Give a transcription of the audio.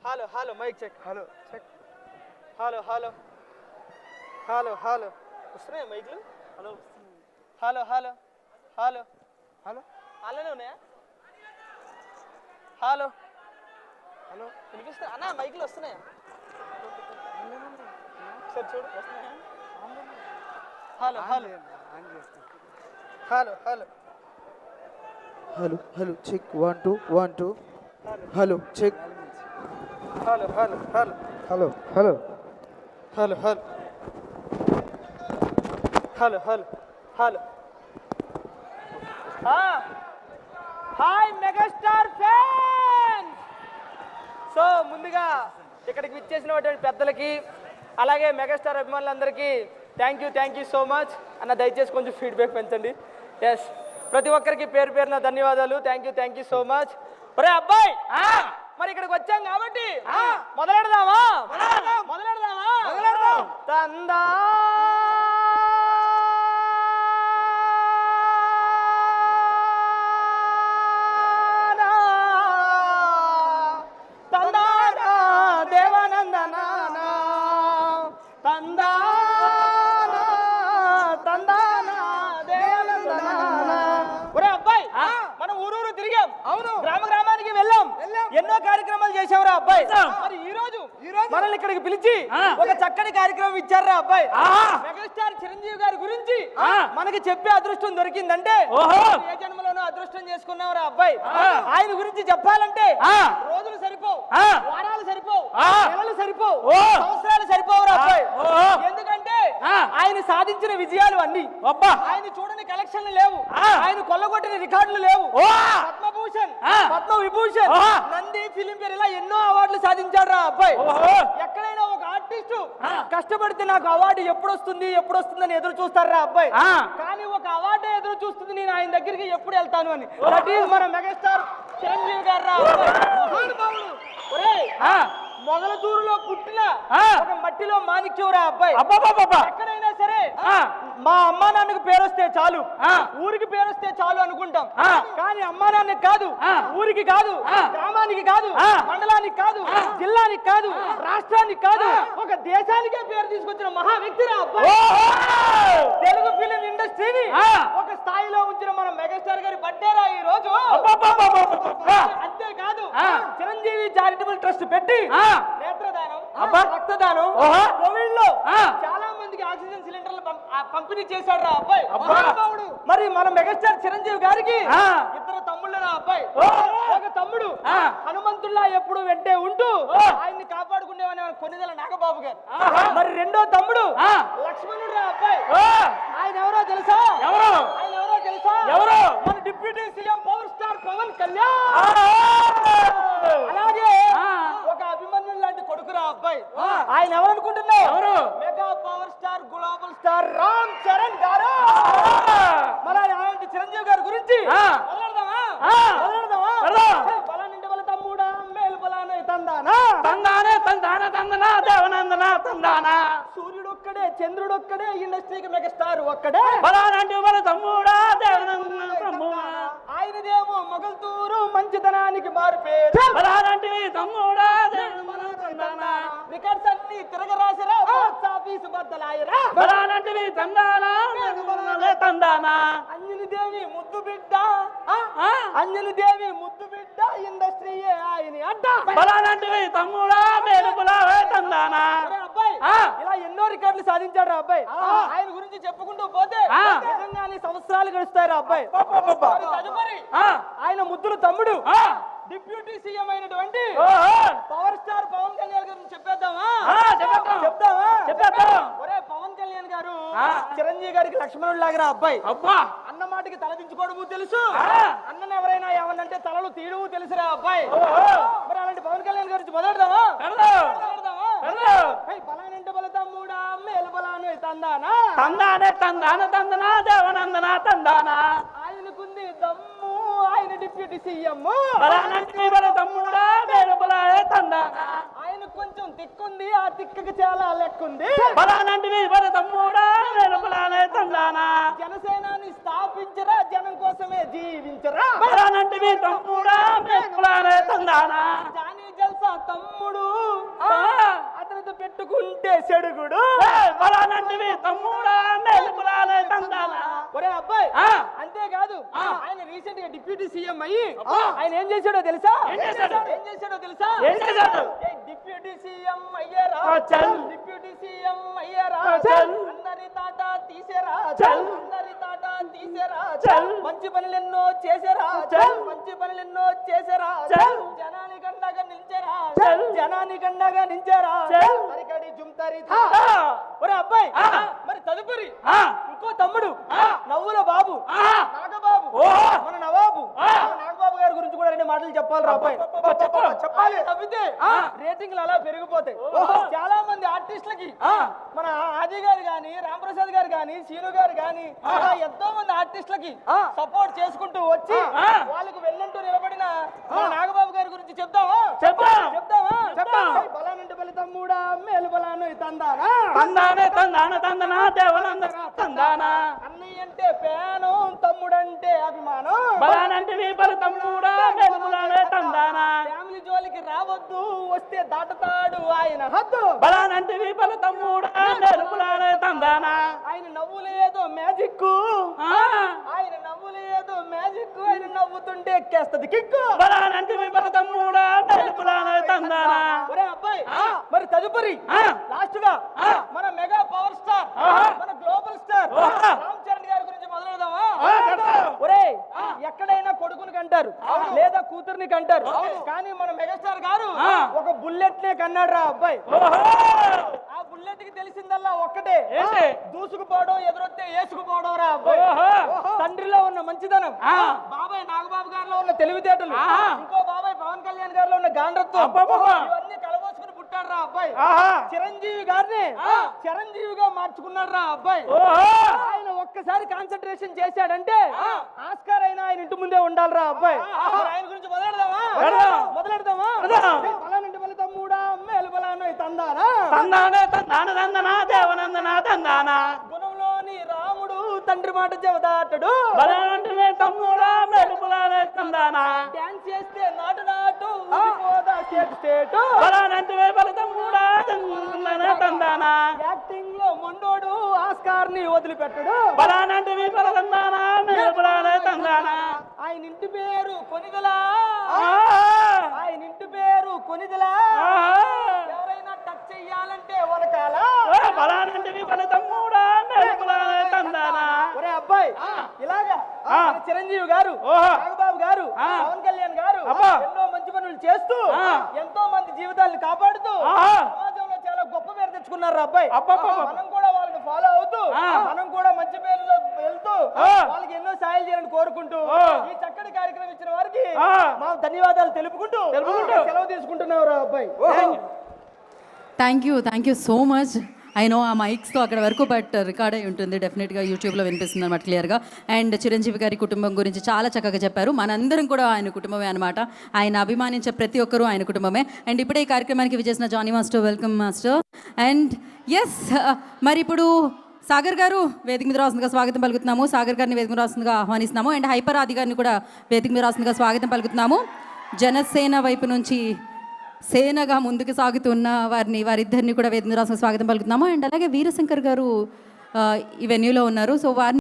Hello hello mike check. Hello check. Hello hello hello hello వస్తున్నాయా మైక్లు? Hello hello hello hello hello అలానే ఉన్నాయా? Hello hello వినిపిస్తా అన్న? మైక్లు వస్తున్నాయా? ఒకసారి చూడు వస్తున్నాయా? Hello hello hello hello hello hello check 1 2 1 2 hello check. Hello hello hello hello hello hello hello hello hello hello hi megastar fans. So ముందుగా ఇక్కడికి విచ్చేసినటువంటి పెద్దలకి అలాగే మెగాస్టార్ అభిమానులందరికీ థ్యాంక్ యూ సో మచ్ అన్న. దయచేసి కొంచెం ఫీడ్బ్యాక్ పెంచండి. ఎస్, ప్రతి ఒక్కరికి పేరు పేరున ధన్యవాదాలు. Thank you so much. ఒరే అబ్బాయి, మరి ఇక్కడికి వచ్చాం కాబట్టి మొదలెడదామా? తందా ఎన్నో కార్యక్రమాలు చేసావురా అబ్బాయి. మరి ఈ రోజు మనల్ని ఇక్కడికి పిలిచి ఒక చక్కని కార్యక్రమం ఇచ్చారా అబ్బాయి. మెగాస్టార్ చిరంజీవి గారి గురించి మనకి చెప్పే అదృష్టం దొరికిందంటే ఏ జన్మలోనూ అదృష్టం చేసుకున్నావురా అబ్బాయి. ఆయన గురించి చెప్పాలంటే రోజులు సరిపోవు, వారాలు సరిపోవు, నెలలు సరిపోవు, సంవత్సరాలు సరిపోవురా అబ్బాయి. ఎందుకంటే ఆయన సాధించిన విజయాలు అన్ని, ఆయన చూడని కలెక్షన్లు లేవు, ఆయన కొల్లగొట్టిన రికార్డులు లేవు. పద్మభూషణ్, పద్మ విభూషణ్, నంది, ఫిలింఫేర్ ఇలా ఎన్నో అవార్డులు సాధించాడు రా అబ్బాయి. ఎక్కడైనా ఒక ఆర్టిస్టు కష్టపడితే నాకు అవార్డు ఎప్పుడు వస్తుందని ఎదురు చూస్తారా అబ్బాయి. కానీ ఒక అవార్డే ఎదురు చూస్తుంది నేను ఆయన దగ్గరికి ఎప్పుడు వెళ్తాను అని. దట్ ఈస్ మన మెగాస్టార్ చిరంజీవి గారు రా అబ్బాయి. మొగలతూరులో పుట్టిన ఒక మట్టిలో మాణిక్యంరా అబ్బాయి. ఎక్కడైనా సరే మా అమ్మా నాన్నకు పేరొస్తే చాలు, ఊరికి పేరొస్తే చాలు అనుకుంటాం. కానీ అమ్మా నాన్నకి కాదు, ఊరికి కాదు, గ్రామానికి కాదు, మండలానికి కాదు, జిల్లానికి కాదు, రాష్ట్రానికి కాదు, ఒక దేశానికే పేరు తీసుకొచ్చిన మహా వ్యక్తిరా అబ్బాయి. తెలుగు ఫిలిం ఇండస్ట్రీని ఒక స్థాయిలో ఉంచిన మన మెగాస్టార్ గారి బర్త్డేరా ఈ రోజు. అంతేకాదు చిరంజీవి చారిటబుల్ ట్రస్ట్ పెట్టి నేత్రదానం, రక్తదానం, కోవిడ్ లో చాలా మందికి ఆక్సిజన్ సిలిండర్లు పంపిణీ చేశాడు రా అబ్బాయి. మరి మన మెగాస్టార్ చిరంజీవి గారికి ఇద్దరు తమ్ముళ్ళరా అబ్బాయి. ఒక తమ్ముడు హనుమంతుల్లా ఎప్పుడు వెంటే ఉంటూ ఆయన్ని కాపాడుకునేవని కొన్నిదల నాగబాబు గారు. మరి రెండో తమ్ముడు లక్ష్మణుడు రా అబ్బాయి. ఆయన ఎవరో తెలుసా? మన deputy CM power star Pawan Kalyan. అలాగే ఒక అభిమన్యుడు లాంటి కొడుకురా అబ్బాయి. ఆయన ఎవరనుకుంటున్నావు? Mega power star global star Ram Charan garu. మరి అలాంటి చిరంజీవి గారి గురించి బలానింటి వాళ్ళ తమ్ముడా మేలు బలానే తందానా. సూర్యుడొక్కడే, చంద్రుడొక్కడే, ఇండస్ట్రీకి మెగాస్టార్ ఒక్కడే. బలానంటి వాళ్ళ తమ్ముడా ఆయనదేమో మొగల్తూరు మంచితనానికి మారిపేరు. తమ్ముడా రికార్డ్స్ అన్ని తిరగరాసిరా, బాక్స్ ఆఫీసు బద్దలాయరా. అంజలిదేవి ముద్దు బిడ్డ, అంజలిదేవి ముద్దు బిడ్డ, ఇండస్ట్రీయే ఆయన అడ్డ. తమ్ముడా అబ్బాయి ఇలా ఎన్నో రికార్డులు సాధించాడు రా అబ్బాయి. ఆయన గురించి చెప్పుకుంటూ పోతే నిజంగానే సంవత్సరాలు గడుస్తాయి అబ్బాయి. తదుపరి ఆయన ముద్దులు తమ్ముడు డిప్యూటీ సీఎం అయినటువంటి పవర్ స్టార్ పవన్ కళ్యాణ్ గారిని చెప్పేద్దామా? ఒరే పవన్ కళ్యాణ్ గారు చిరంజీవి గారికి లక్ష్మణుడు లాగా అబ్బాయి. అన్న మాటకి తలదించుకోవడము తెలుసు, అన్నను ఎవరైనా ఏమన్నంటే తలలు తీయడము తెలుసురా అబ్బాయి. మరి అలాంటి పవన్ కళ్యాణ్ గురించి మొదలెడదామా? బలానంటే బల తమ్ముడా మేలు బలాను తందానా. ఆయనకుంది దమ్ము, ఆయన డిప్యూటీ సీఎం. ఆయన కొంచెం తిక్కుంది, ఆ తిక్కకి చాలా లెక్కుంది. జనసేనాన్ని స్థాపించరా, జనం కోసమే జీవించరా. జానీ జల్సా తమ్ముడు పెట్టుకుంటే చెడుగుడు బలానంటివి తమ్ముడా మేలుకులాలే తందానా. ఒరే అబ్బాయి అంతేకాదు ఆయన రీసెంట్ గా డిప్యూటీ సీఎం అయ్యి ఆయన ఏం చేశాడో తెలుసా? ఏం చేశాడు? ఏం చేశాడు? డిప్యూటీ సీఎం అయ్యారా, చల్. డిప్యూటీ సీఎం అయ్యారా, చల్. అందరి తాట తీసేరా, చల్. అందరి తాట తీసేరా, చల్. మంచి పనులెన్నో చేసేరా, చల్. మంచి పనులెన్నో చేసేరా, చల్. జనానికి అండగా నిలిచారా, చల్. జనానికి అండగా నిలిచారా, చల్. తరికడి జుంతరి ఒరే అబ్బాయి మరి తదుపరి ఇంకో తమ్ముడు నవ్వుల బాబు నాగబాబు మన నవాబు నాగబాబు గారి గురించి కూడా రెండు మాటలు చెప్పాలి రా అబ్బాయి. చెప్పాలి నవ్వితే రేటింగ్లు అలా పెరిగిపోతాయి. చాలా మంది ఆర్టిస్టులకి మన ఆది గారు గాని రామప్రసాద్ గారు గాని సీను గారు గాని ఎంతో మంది ఆర్టిస్టులకి సపోర్ట్ చేసుకుంటూ వచ్చి వాళ్ళకు వెళ్ళంటూ నిలబడిన మన నాగబాబు గారి గురించి చెప్తావా? చెప్తావా? బలానంటే బలి తమ్ముడా మేలు బలాను తందానా తందానే తందాన తందనా దేవనందనా తందానా. అన్నయ్య అంటే పేనం తమ్ముడంటే అభిమానం బలానంటివి బలి తమ్ముడా మేలుకులాలే తందానా. ఫ్యామిలీ జోలికి రావద్దు వస్తే దాటతాడు ఆయన హద్దు బలానంటివి బలి తమ్ముడా మేలుకులాలే తందానా. ఆయన నవ్వులేదో మ్యాజిక్ ఆయన నవ్వులేదో మ్యాజిక్ ఆయన నవ్వుతుంటే ఎక్కేస్తది కిక్కు బలానంటివి బలి తమ్ముడా మేలుకులాలే తందానా. ఒరే అబ్బాయి మరి తదుపరి లాస్ట్ గా మన మెగా పవర్ స్టార్ మన గ్లోబల్ స్టార్ రామ్ చరణ్ గారి గురించి మొదలెడదామా? ఒరే ఎక్కడైనా కొడుకుని కంటారు లేదా కూతుర్ని కంటారు కానీ మన మెగాస్టార్ గారు ఒక బుల్లెట్ నే కన్నాడు రా అబ్బాయి. ఆ బుల్లెట్ కి తెలిసిందల్లా ఒక్కటే దూసుకుపోవడం ఎదురొస్తే ఏసుకుపోవడం రా అబ్బాయి. తండ్రిలో ఉన్న మంచిదనం బాబాయ్ నాగబాబు గారిలో ఉన్న తెలివితేటలు ఇంకో బాబాయ్ పవన్ కళ్యాణ్ గారిలో ఉన్న గాండ్రత్వం ఇవన్నీ కలబోసుకుని పుట్టాడు రా అబ్బాయి. చిరంజీవి గారిని చిరంజీవిగా మార్చుకున్నాడు రా అబ్బాయి. ఆయన ఒక్కసారి కాన్సన్ట్రేషన్ చేశాడంటే ఆస్కార్ అయినా ఆయన ఇంటి ముందే ఉండాలిరా అబ్బాయి. ఆయన గురించి మొదలెడదామా? బలానంటే బలి తమ్ముడా మేలు బలాను తందానా తందానే తందాన తందనా దేవనందనా తందానా. గుణంలోని రాముడు తండ్రి మాట చెవదాటడు బలానంటివి తమ్ముడా మేలుకులాలే తందానా. డాన్స్ చేస్తే నాటు నాటు స్టేట్ బలానంటివి బలి తమ్ముడా తందనా తందానా. యాక్టింగ్ లో మొండోడు ఆస్కార్ ని వదిలిపెట్టడు బలానంటివి బలి తందానా మేలుకులాలే తందానా. ఆయన ఇంటి పేరు కొనిదలా ఆయన ఇంటి పేరు కొనిదలా ఎవరైనా టచ్ చెయ్యాలంటే వరకాల బలానంటివి బలి తమ్ముడా మేలుకులాలే తందానా. ఒరే అబ్బాయి ఇలాగా మన చిరంజీవి గారు నాగబాబు గారు పవన్ కళ్యాణ్ గారు ఎన్నో మంచి పనులు చేస్తూ ఎంతో మంది జీవితాలను కాపాడుతూ సమాజంలో చాలా గొప్ప పేరు తెచ్చుకున్నారు అబ్బాయి. మనం కూడా వాళ్ళని ఫాలో అవుతూ మనం కూడా మంచి పేరులో వెళ్తూ వాళ్ళకి ఎన్నో సాయాలు చేయాలని కోరుకుంటూ ఈ చక్కటి కార్యక్రమం ఇచ్చిన వారికి మా ధన్యవాదాలు తెలుపుకుంటూ సెలవు తీసుకుంటున్నావు రా అబ్బాయి. Thank you so much. I know ఆ మైక్స్తో అక్కడ వరకు బట్ రికార్డ్ అయి ఉంటుంది, డెఫినెట్గా యూట్యూబ్లో వినిపిస్తుంది అనమాట క్లియర్గా. అండ్ చిరంజీవి గారి కుటుంబం గురించి చాలా చక్కగా చెప్పారు. మనందరం కూడా ఆయన కుటుంబమే అనమాట. ఆయన అభిమానించే ప్రతి ఒక్కరూ ఆయన కుటుంబమే. అండ్ ఇప్పుడే ఈ కార్యక్రమానికి విజేసిన Johnny master, welcome master. And yes మరి ఇప్పుడు సాగర్ గారు వేదిక మీద రాస్తుందిగా స్వాగతం పలుకుతున్నాము. సాగర్ గారిని వేదిక మీద రాస్తుందిగా ఆహ్వానిస్తున్నాము. అండ్ హైపర్ ఆది గారిని కూడా వేదిక మీద రాస్తుందిగా స్వాగతం పలుకుతున్నాము. జనసేన వైపు నుంచి సేనగా ముందుకు సాగుతున్న వారిద్దరిని కూడా వేదిక మీద రాసిన స్వాగతం పలుకుతున్నాము. అండ్ అలాగే వీరశంకర్ గారు ఈ వెన్యూలో ఉన్నారు. సో వారిని